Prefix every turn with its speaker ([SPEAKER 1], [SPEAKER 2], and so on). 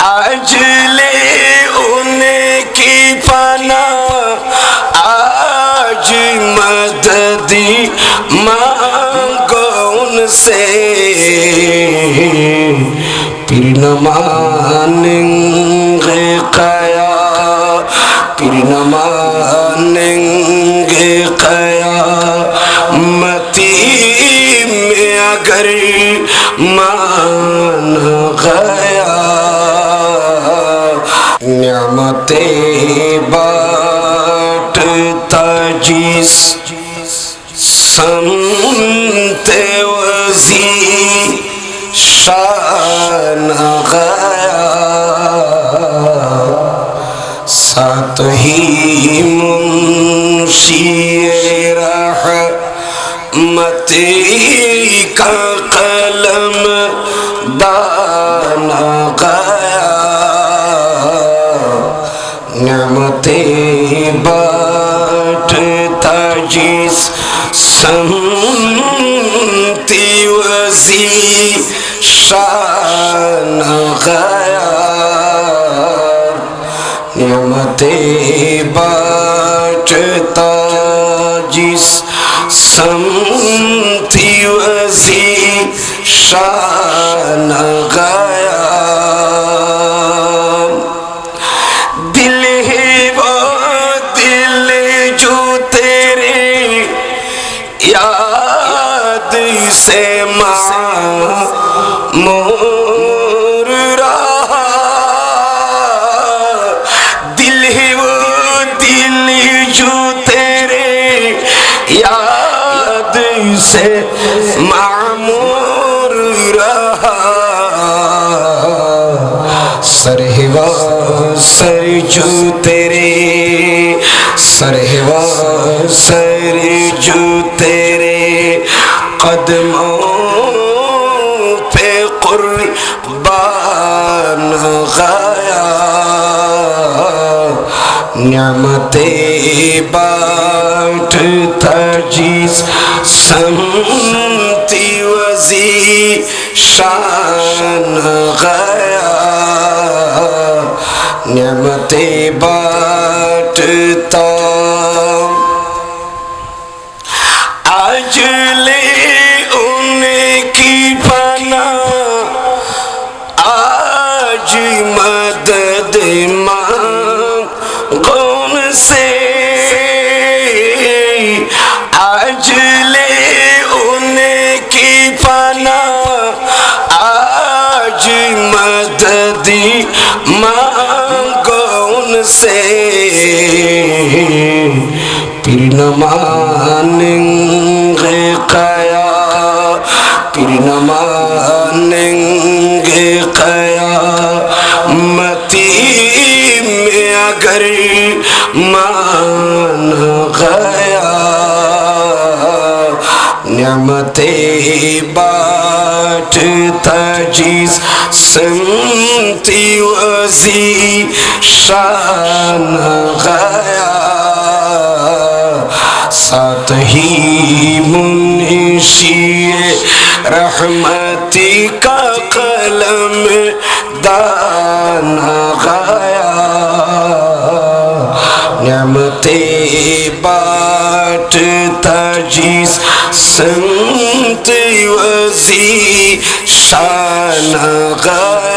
[SPEAKER 1] آج لے ان کی پناہ آج مدد مانگو ان سے پھر نہ مانیں گے پھر نہ مانیں گے قیامتی میں اگر مان گیا نعمتیں بانٹتا جس سمت وزیشان گیا ساتھ ہی منشی رحمت کا قلم دان گیا نعمتیں بانٹتا جس سمتی وزیشان گیا نعمتیں بانٹتا جس سمتی وزیشان گیا دل ہے وہ دل جو تیرے یاد سے معمور رہا دل ہے وہ دل جو تیرے یاد سے معمور رہا سر ہے وہ سر جو تیرے سر ہے وہ سر جو تیرے قدموں پہ قربان گیا نعمتیں بانٹتا جس سمتی وزیشان گیا نعمتیں بانٹتا آج لے ان کی پناہ آج مدد مانگو ان سے آج لے ان کی پناہ آج مدد مانگو ان سے پھر نہ مانیں گے پھر نہ مانیں گے قیامتی میں اگر مان گیا نعمتیں بانٹتا جس سمتی وزیشان گیا ساتھ ہی منشی رحمتی کا قلم دان گیا نعمتیں بانٹتا جس سمت وزیشان گیا